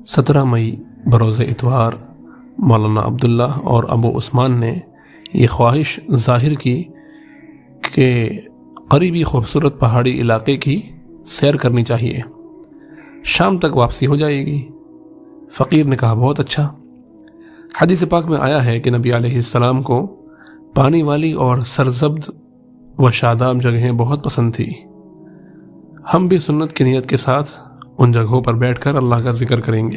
17 مئی بروز اتوار مولانا عبداللہ اور ابو عثمان نے یہ خواہش ظاہر کی کہ قریبی خوبصورت پہاڑی علاقے کی سیر کرنی چاہیے، شام تک واپسی ہو جائے گی۔ فقیر نے کہا بہت اچھا۔ حدیث پاک میں آیا ہے کہ نبی علیہ السلام کو پانی والی اور سرسبز و شاداب جگہیں بہت پسند تھی۔ ہم بھی سنت کی نیت کے ساتھ ان جگہوں پر بیٹھ کر اللہ کا ذکر کریں گے۔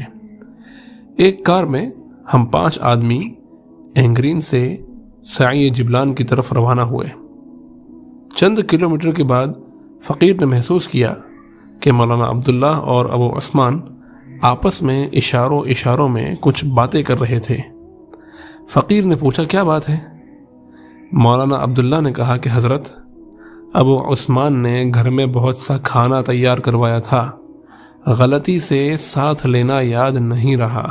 ایک کار میں ہم 5 آدمی اینگرین سے سعی جبلان کی طرف روانہ ہوئے۔ چند کلومیٹر کے بعد فقیر نے محسوس کیا کہ مولانا عبداللہ اور ابو عثمان آپس میں اشاروں میں کچھ باتیں کر رہے تھے۔ فقیر نے پوچھا کیا بات ہے؟ مولانا عبداللہ نے کہا کہ حضرت، ابو عثمان نے گھر میں بہت سا کھانا تیار کروایا تھا، غلطی سے ساتھ لینا یاد نہیں رہا،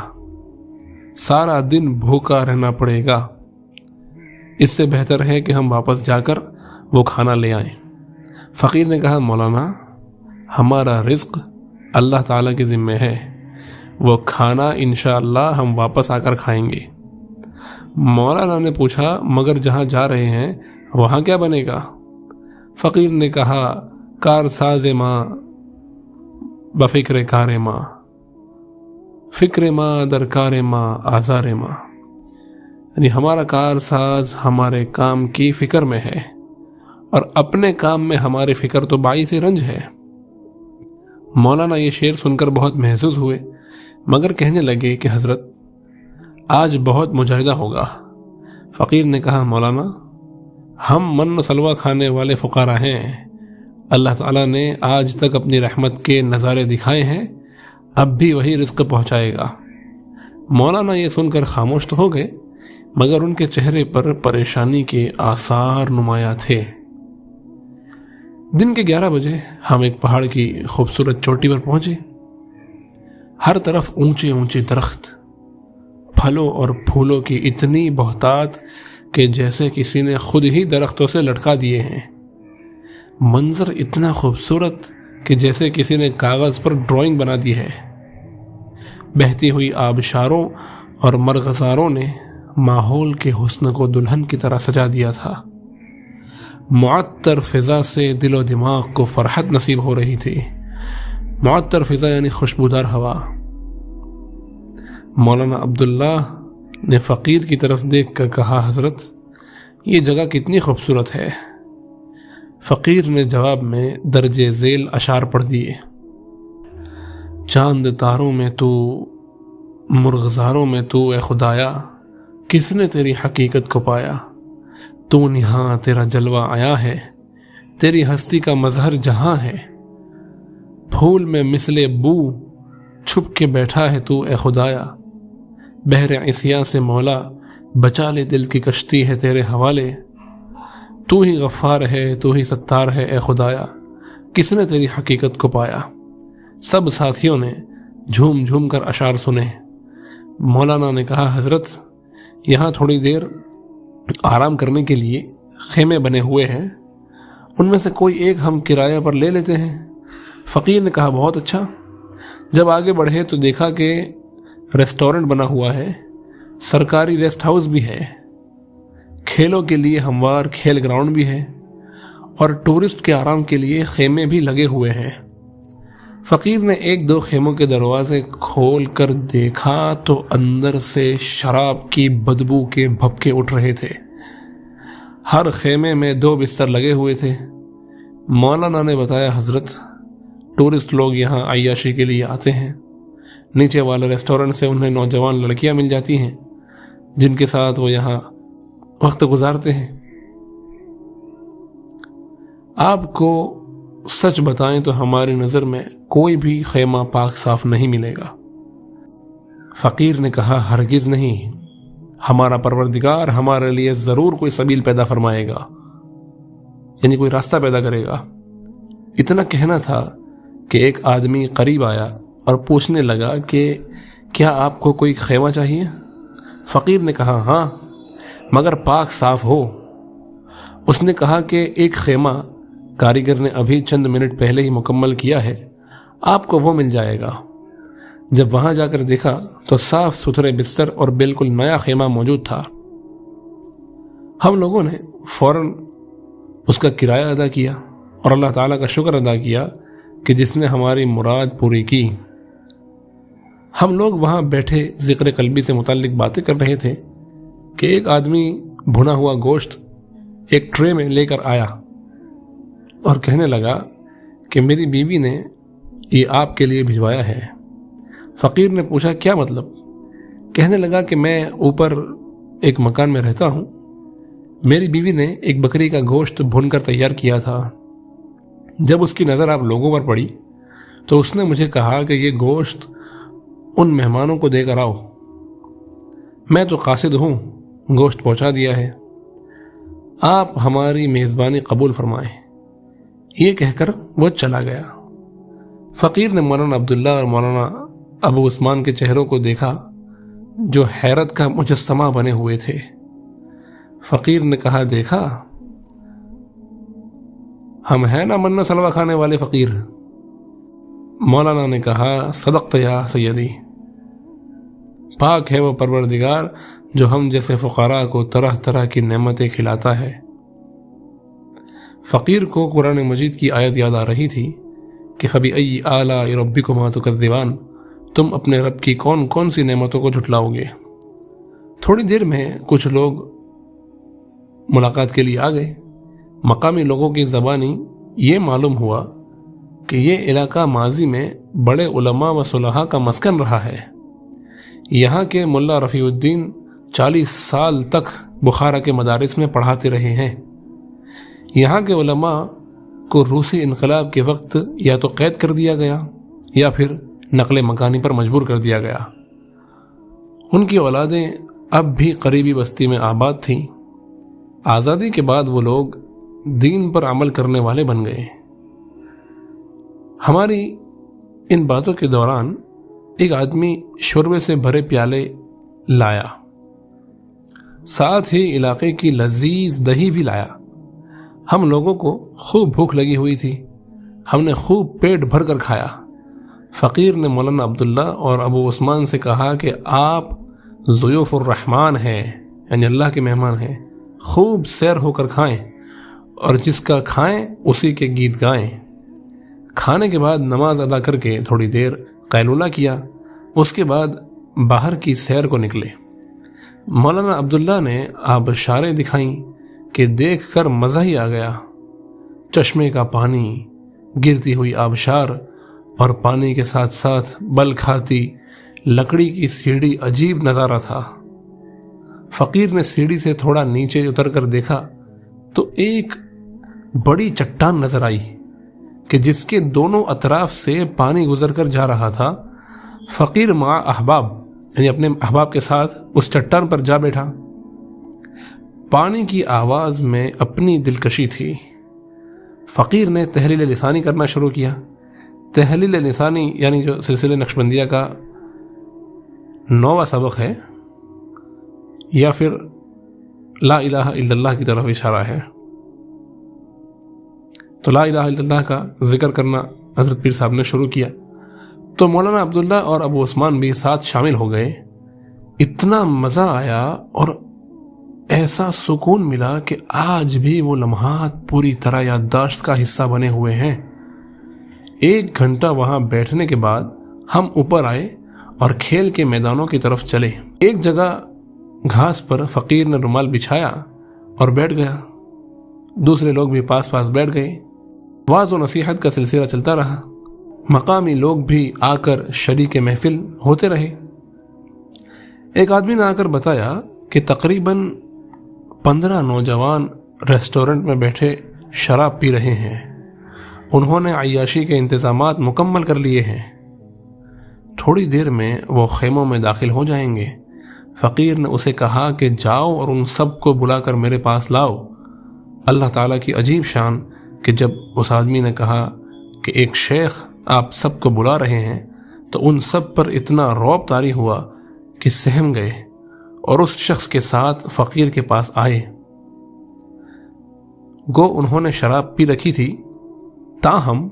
سارا دن بھوکا رہنا پڑے گا، اس سے بہتر ہے کہ ہم واپس جا کر وہ کھانا لے آئیں۔ فقیر نے کہا مولانا، ہمارا رزق اللہ تعالیٰ کے ذمہ ہے، وہ کھانا انشاءاللہ ہم واپس آ کر کھائیں گے۔ مولانا نے پوچھا مگر جہاں جا رہے ہیں وہاں کیا بنے گا؟ فقیر نے کہا کار ساز ماں بفکر کار ماں، فکر ماں در کار ماں آزار ماں، یعنی ہمارا کار ساز ہمارے کام کی فکر میں ہے اور اپنے کام میں ہماری فکر تو باعث رنج ہے۔ مولانا یہ شعر سن کر بہت محظوظ ہوئے، مگر کہنے لگے کہ حضرت آج بہت مجاہدہ ہوگا۔ فقیر نے کہا مولانا، ہم من و سلوہ کھانے والے فقراء ہیں، اللہ تعالیٰ نے آج تک اپنی رحمت کے نظارے دکھائے ہیں، اب بھی وہی رزق پہنچائے گا۔ مولانا یہ سن کر خاموش تو ہو گئے، مگر ان کے چہرے پر پریشانی کے آثار نمایاں تھے۔ دن کے 11 بجے ہم ایک پہاڑ کی خوبصورت چوٹی پر پہنچے۔ ہر طرف اونچے اونچے درخت، پھلوں اور پھولوں کی اتنی بہتات کہ جیسے کسی نے خود ہی درختوں سے لٹکا دیے ہیں۔ منظر اتنا خوبصورت کہ جیسے کسی نے کاغذ پر ڈرائنگ بنا دی ہے۔ بہتی ہوئی آبشاروں اور مرغزاروں نے ماحول کے حسن کو دلہن کی طرح سجا دیا تھا۔ معطر فضا سے دل و دماغ کو فرحت نصیب ہو رہی تھی۔ معطر فضا یعنی خوشبودار ہوا۔ مولانا عبداللہ نے فقیر کی طرف دیکھ کر کہا حضرت، یہ جگہ کتنی خوبصورت ہے۔ فقیر نے جواب میں درج ذیل اشعار پڑھ دیے۔ چاند تاروں میں تو، مرغزاروں میں تو اے خدایا، کس نے تیری حقیقت کو پایا، تو نہاں تیرا جلوہ آیا ہے، تیری ہستی کا مظہر جہاں ہے، پھول میں مثل بو چھپ کے بیٹھا ہے تو اے خدایا، بحر عصیاں سے مولا بچا لے دل کی کشتی ہے تیرے حوالے، تو ہی غفار ہے تو ہی ستار ہے اے خدایا، کس نے تیری حقیقت کو پایا۔ سب ساتھیوں نے جھوم جھوم کر اشعار سنے۔ مولانا نے کہا حضرت، یہاں تھوڑی دیر آرام کرنے کے لیے خیمے بنے ہوئے ہیں، ان میں سے کوئی ایک ہم کرایہ پر لے لیتے ہیں۔ فقیر نے کہا بہت اچھا۔ جب آگے بڑھے تو دیکھا کہ ریسٹورنٹ بنا ہوا ہے، سرکاری ریسٹ ہاؤس بھی ہے، کھیلوں کے لیے ہموار کھیل گراؤنڈ بھی ہے اور ٹورسٹ کے آرام کے لیے خیمے بھی لگے ہوئے ہیں۔ فقیر نے 1-2 خیموں کے دروازے کھول کر دیکھا تو اندر سے شراب کی بدبو کے بھپکے اٹھ رہے تھے۔ ہر خیمے میں 2 بستر لگے ہوئے تھے۔ مولانا نے بتایا حضرت، ٹورسٹ لوگ یہاں عیاشی کے لیے آتے ہیں، نیچے والے ریسٹورنٹ سے انہیں نوجوان لڑکیاں مل جاتی ہیں جن کے ساتھ وہ یہاں وقت گزارتے ہیں۔ آپ کو سچ بتائیں تو ہماری نظر میں کوئی بھی خیمہ پاک صاف نہیں ملے گا۔ فقیر نے کہا ہرگز نہیں، ہمارا پروردگار ہمارے لیے ضرور کوئی سبیل پیدا فرمائے گا، یعنی کوئی راستہ پیدا کرے گا۔ اتنا کہنا تھا کہ ایک آدمی قریب آیا اور پوچھنے لگا کہ کیا آپ کو کوئی خیمہ چاہیے؟ فقیر نے کہا ہاں، مگر پاک صاف ہو۔ اس نے کہا کہ ایک خیمہ کاریگر نے ابھی چند منٹ پہلے ہی مکمل کیا ہے، آپ کو وہ مل جائے گا۔ جب وہاں جا کر دیکھا تو صاف ستھرے بستر اور بالکل نیا خیمہ موجود تھا۔ ہم لوگوں نے فوراً اس کا کرایہ ادا کیا اور اللہ تعالیٰ کا شکر ادا کیا کہ جس نے ہماری مراد پوری کی۔ ہم لوگ وہاں بیٹھے ذکر قلبی سے متعلق باتیں کر رہے تھے کہ ایک آدمی بھنا ہوا گوشت ایک ٹرے میں لے کر آیا اور کہنے لگا کہ میری بیوی نے یہ آپ کے لیے بھجوایا ہے۔ فقیر نے پوچھا کیا مطلب؟ کہنے لگا کہ میں اوپر ایک مکان میں رہتا ہوں، میری بیوی نے ایک بکری کا گوشت بھون کر تیار کیا تھا، جب اس کی نظر آپ لوگوں پر پڑی تو اس نے مجھے کہا کہ یہ گوشت ان مہمانوں کو دے کر آؤ۔ میں تو قاصد ہوں، گوشت پہنچا دیا ہے، آپ ہماری میزبانی قبول فرمائیں۔ یہ کہہ کر وہ چلا گیا۔ فقیر نے مولانا عبداللہ اور مولانا ابو عثمان کے چہروں کو دیکھا جو حیرت کا مجسمہ بنے ہوئے تھے۔ فقیر نے کہا دیکھا، ہم ہیں نا منہ سلوہ کھانے والے فقیر۔ مولانا نے کہا صدقت یا سیدی، پاک ہے وہ پروردگار جو ہم جیسے فقراء کو طرح طرح کی نعمتیں کھلاتا ہے۔ فقیر کو قرآن مجید کی آیت یاد آ رہی تھی کہ فَبِأَيِّ آلَاءِ رَبِّكُمَا تُكَذِّبَانِ، تم اپنے رب کی کون کون سی نعمتوں کو جھٹلاؤ گے۔ تھوڑی دیر میں کچھ لوگ ملاقات کے لیے آ گئے۔ مقامی لوگوں کی زبانی یہ معلوم ہوا کہ یہ علاقہ ماضی میں بڑے علماء و صلحاء کا مسکن رہا ہے۔ یہاں کے ملا رفیع الدین 40 سال تک بخارا کے مدارس میں پڑھاتے رہے ہیں۔ یہاں کے علماء کو روسی انقلاب کے وقت یا تو قید کر دیا گیا یا پھر نقل مکانی پر مجبور کر دیا گیا۔ ان کی اولادیں اب بھی قریبی بستی میں آباد تھیں۔ آزادی کے بعد وہ لوگ دین پر عمل کرنے والے بن گئے۔ ہماری ان باتوں کے دوران ایک آدمی شوربے سے بھرے پیالے لایا، ساتھ ہی علاقے کی لذیذ دہی بھی لایا۔ ہم لوگوں کو خوب بھوک لگی ہوئی تھی، ہم نے خوب پیٹ بھر کر کھایا۔ فقیر نے مولانا عبداللہ اور ابو عثمان سے کہا کہ آپ ضیوف الرحمن ہیں، یعنی اللہ کے مہمان ہیں، خوب سیر ہو کر کھائیں اور جس کا کھائیں اسی کے گیت گائیں۔ کھانے کے بعد نماز ادا کر کے تھوڑی دیر قیلولہ کیا، اس کے بعد باہر کی سیر کو نکلے۔ مولانا عبداللہ نے آبشاریں دکھائیں کہ دیکھ کر مزہ ہی آ گیا۔ چشمے کا پانی، گرتی ہوئی آبشار اور پانی کے ساتھ ساتھ بل کھاتی لکڑی کی سیڑھی عجیب نظارہ تھا۔ فقیر نے سیڑھی سے تھوڑا نیچے اتر کر دیکھا تو ایک بڑی چٹان نظر آئی کہ جس کے دونوں اطراف سے پانی گزر کر جا رہا تھا۔ فقیر مع احباب، یعنی اپنے احباب کے ساتھ اس چٹان پر جا بیٹھا۔ پانی کی آواز میں اپنی دلکشی تھی۔ فقیر نے تحلیل لسانی کرنا شروع کیا۔ تحلیل لسانی یعنی جو سلسلہ نقشبندیہ کا 9واں سبق ہے یا پھر لا الہ الا اللہ کی طرف اشارہ ہے۔ تو لا الہ الا اللہ کا ذکر کرنا حضرت پیر صاحب نے شروع کیا تو مولانا عبداللہ اور ابو عثمان بھی ساتھ شامل ہو گئے۔ اتنا مزہ آیا اور ایسا سکون ملا کہ آج بھی وہ لمحات پوری طرح یادداشت کا حصہ بنے ہوئے ہیں۔ 1 گھنٹہ وہاں بیٹھنے کے بعد ہم اوپر آئے اور کھیل کے میدانوں کی طرف چلے۔ ایک جگہ گھاس پر فقیر نے رومال بچھایا اور بیٹھ گیا، دوسرے لوگ بھی پاس پاس بیٹھ گئے۔ واعظ و نصیحت کا سلسلہ چلتا رہا، مقامی لوگ بھی آ کر شریک محفل ہوتے رہے۔ ایک آدمی نے آ کر بتایا کہ تقریباً 15 نوجوان ریسٹورنٹ میں بیٹھے شراب پی رہے ہیں، انہوں نے عیاشی کے انتظامات مکمل کر لیے ہیں، تھوڑی دیر میں وہ خیموں میں داخل ہو جائیں گے۔ فقیر نے اسے کہا کہ جاؤ اور ان سب کو بلا کر میرے پاس لاؤ۔ اللہ تعالیٰ کی عجیب شان کہ جب اس آدمی نے کہا کہ ایک شیخ آپ سب کو بلا رہے ہیں تو ان سب پر اتنا رعب طاری ہوا کہ سہم گئے اور اس شخص کے ساتھ فقیر کے پاس آئے۔ گو انہوں نے شراب پی رکھی تھی، تاہم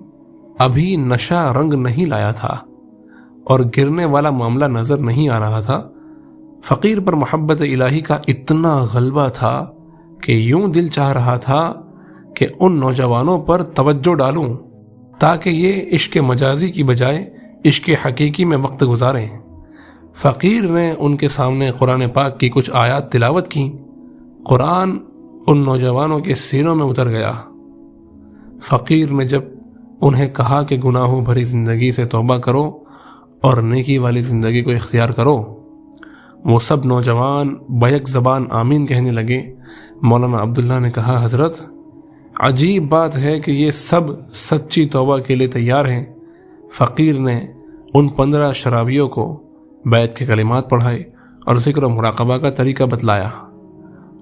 ابھی نشہ رنگ نہیں لایا تھا۔ اور گرنے والا معاملہ نظر نہیں آ رہا تھا، فقیر پر محبت الہی کا اتنا غلبہ تھا کہ یوں دل چاہ رہا تھا کہ ان نوجوانوں پر توجہ ڈالوں تاکہ یہ عشق مجازی کی بجائے عشق حقیقی میں وقت گزاریں۔ فقیر نے ان کے سامنے قرآن پاک کی کچھ آیات تلاوت کی۔ قرآن ان نوجوانوں کے سینوں میں اتر گیا۔ فقیر نے جب انہیں کہا کہ گناہوں بھری زندگی سے توبہ کرو اور نیکی والی زندگی کو اختیار کرو، وہ سب نوجوان بیک زبان آمین کہنے لگے۔ مولانا عبداللہ نے کہا، حضرت عجیب بات ہے کہ یہ سب سچی توبہ کے لیے تیار ہیں۔ فقیر نے ان 15 شرابیوں کو بیعت کے کلمات پڑھائے اور ذکر و مراقبہ کا طریقہ بتلایا،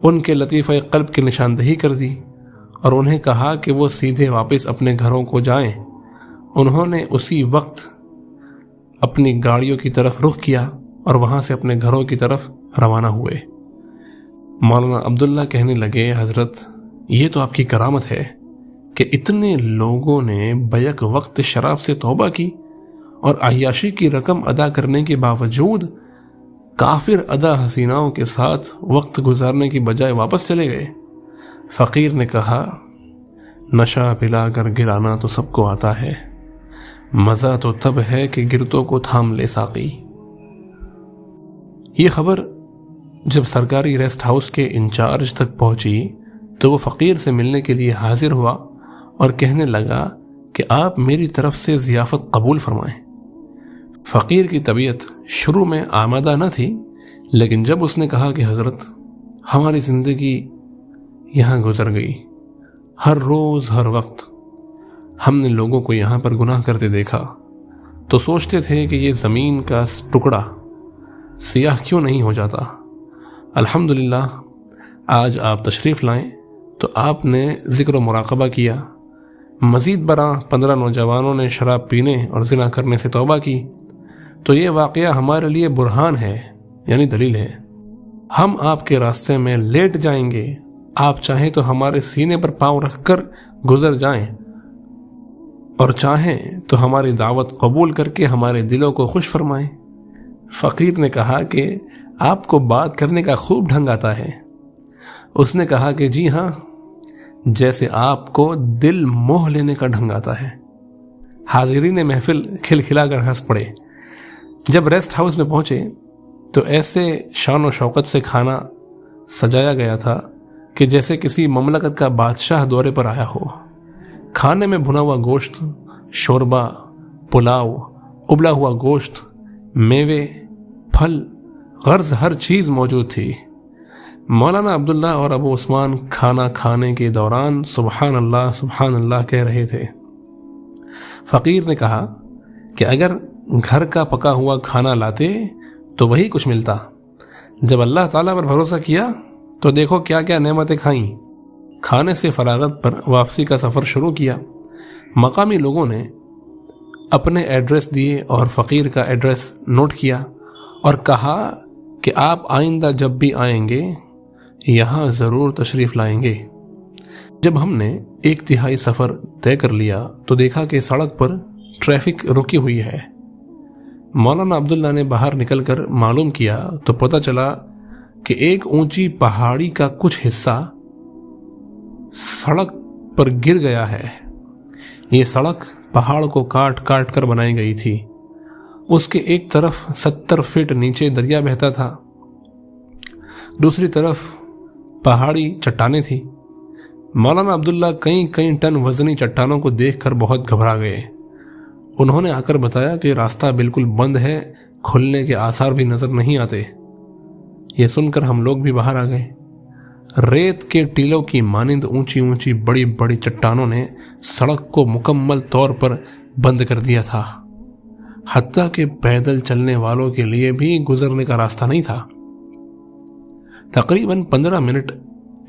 ان کے لطیفہ قلب کی نشاندہی کر دی اور انہیں کہا کہ وہ سیدھے واپس اپنے گھروں کو جائیں۔ انہوں نے اسی وقت اپنی گاڑیوں کی طرف رخ کیا اور وہاں سے اپنے گھروں کی طرف روانہ ہوئے۔ مولانا عبداللہ کہنے لگے، حضرت یہ تو آپ کی کرامت ہے کہ اتنے لوگوں نے بیک وقت شراب سے توبہ کی اور عیاشی کی رقم ادا کرنے کے باوجود کافر ادا حسیناؤں کے ساتھ وقت گزارنے کی بجائے واپس چلے گئے۔ فقیر نے کہا، نشہ پلا کر گرانا تو سب کو آتا ہے، مزہ تو تب ہے کہ گرتوں کو تھام لے ساقی۔ یہ خبر جب سرکاری ریسٹ ہاؤس کے انچارج تک پہنچی تو وہ فقیر سے ملنے کے لیے حاضر ہوا اور کہنے لگا کہ آپ میری طرف سے ضیافت قبول فرمائیں۔ فقیر کی طبیعت شروع میں آمادہ نہ تھی، لیکن جب اس نے کہا کہ حضرت ہماری زندگی یہاں گزر گئی، ہر روز ہر وقت ہم نے لوگوں کو یہاں پر گناہ کرتے دیکھا تو سوچتے تھے کہ یہ زمین کا ٹکڑا سیاہ کیوں نہیں ہو جاتا۔ الحمدللہ آج آپ تشریف لائیں تو آپ نے ذکر و مراقبہ کیا، مزید برآں 15 نوجوانوں نے شراب پینے اور زنا کرنے سے توبہ کی، تو یہ واقعہ ہمارے لیے برہان ہے، یعنی دلیل ہے۔ ہم آپ کے راستے میں لیٹ جائیں گے، آپ چاہیں تو ہمارے سینے پر پاؤں رکھ کر گزر جائیں اور چاہیں تو ہماری دعوت قبول کر کے ہمارے دلوں کو خوش فرمائیں۔ فقیر نے کہا کہ آپ کو بات کرنے کا خوب ڈھنگ آتا ہے۔ اس نے کہا کہ جی ہاں، جیسے آپ کو دل موہ لینے کا ڈھنگ آتا ہے۔ حاضرین محفل کھلکھلا کر ہنس پڑے۔ جب ریسٹ ہاؤس میں پہنچے تو ایسے شان و شوکت سے کھانا سجایا گیا تھا کہ جیسے کسی مملکت کا بادشاہ دورے پر آیا ہو۔ کھانے میں بھنا ہوا گوشت، شوربہ، پلاؤ، ابلا ہوا گوشت، میوے، پھل، غرض ہر چیز موجود تھی۔ مولانا عبداللہ اور ابو عثمان کھانا کھانے کے دوران سبحان اللہ کہہ رہے تھے۔ فقیر نے کہا کہ اگر گھر کا پکا ہوا کھانا لاتے تو وہی کچھ ملتا، جب اللہ تعالیٰ پر بھروسہ کیا تو دیکھو کیا کیا نعمتیں کھائیں۔ کھانے سے فراغت پر واپسی کا سفر شروع کیا۔ مقامی لوگوں نے اپنے ایڈریس دیے اور فقیر کا ایڈریس نوٹ کیا اور کہا کہ آپ آئندہ جب بھی آئیں گے یہاں ضرور تشریف لائیں گے۔ جب ہم نے 1/3 سفر طے کر لیا تو دیکھا کہ سڑک پر ٹریفک رکی ہوئی ہے۔ مولانا عبداللہ نے باہر نکل کر معلوم کیا تو پتہ چلا کہ ایک اونچی پہاڑی کا کچھ حصہ سڑک پر گر گیا ہے۔ یہ سڑک پہاڑ کو کاٹ کاٹ کر بنائی گئی تھی۔ اس کے ایک طرف 70 فٹ نیچے دریا بہتا تھا، دوسری طرف پہاڑی چٹانیں تھیں۔ مولانا عبداللہ کئی ٹن وزنی چٹانوں کو دیکھ کر بہت گھبرا گئے۔ انہوں نے آ کر بتایا کہ راستہ بالکل بند ہے، کھلنے کے آثار بھی نظر نہیں آتے۔ یہ سن کر ہم لوگ بھی باہر آ گئے۔ ریت کے ٹیلوں کی مانند اونچی اونچی بڑی بڑی چٹانوں نے سڑک کو مکمل طور پر بند کر دیا تھا، حتیٰ کہ پیدل چلنے والوں کے لیے بھی گزرنے کا راستہ نہیں تھا۔ تقریباً 15 منٹ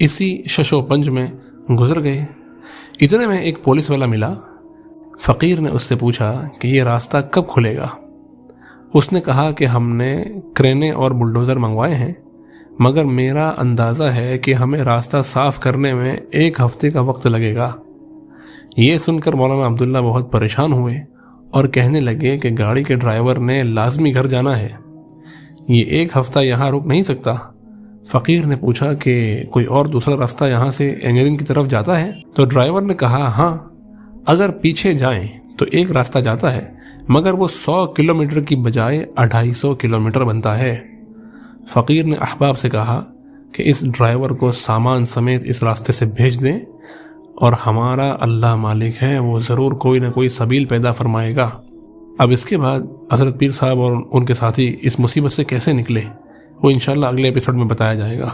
اسی شش و پنج میں گزر گئے۔ اتنے میں ایک پولیس والا ملا۔ فقیر نے اس سے پوچھا کہ یہ راستہ کب کھلے گا؟ اس نے کہا کہ ہم نے کرینے اور بلڈوزر منگوائے ہیں، مگر میرا اندازہ ہے کہ ہمیں راستہ صاف کرنے میں 1 ہفتے کا وقت لگے گا۔ یہ سن کر مولانا عبداللہ بہت پریشان ہوئے اور کہنے لگے کہ گاڑی کے ڈرائیور نے لازمی گھر جانا ہے، یہ 1 ہفتہ یہاں رک نہیں سکتا۔ فقیر نے پوچھا کہ کوئی اور دوسرا راستہ یہاں سے انگرین کی طرف جاتا ہے؟ تو ڈرائیور نے کہا ہاں، اگر پیچھے جائیں تو ایک راستہ جاتا ہے، مگر وہ 100 کلومیٹر کی بجائے 250 کلومیٹر بنتا ہے۔ فقیر نے احباب سے کہا کہ اس ڈرائیور کو سامان سمیت اس راستے سے بھیج دیں، اور ہمارا اللہ مالک ہے، وہ ضرور کوئی نہ کوئی سبیل پیدا فرمائے گا۔ اب اس کے بعد حضرت پیر صاحب اور ان کے ساتھی اس مصیبت سے کیسے نکلے، وہ انشاءاللہ اگلے ایپیسوڈ میں بتایا جائے گا۔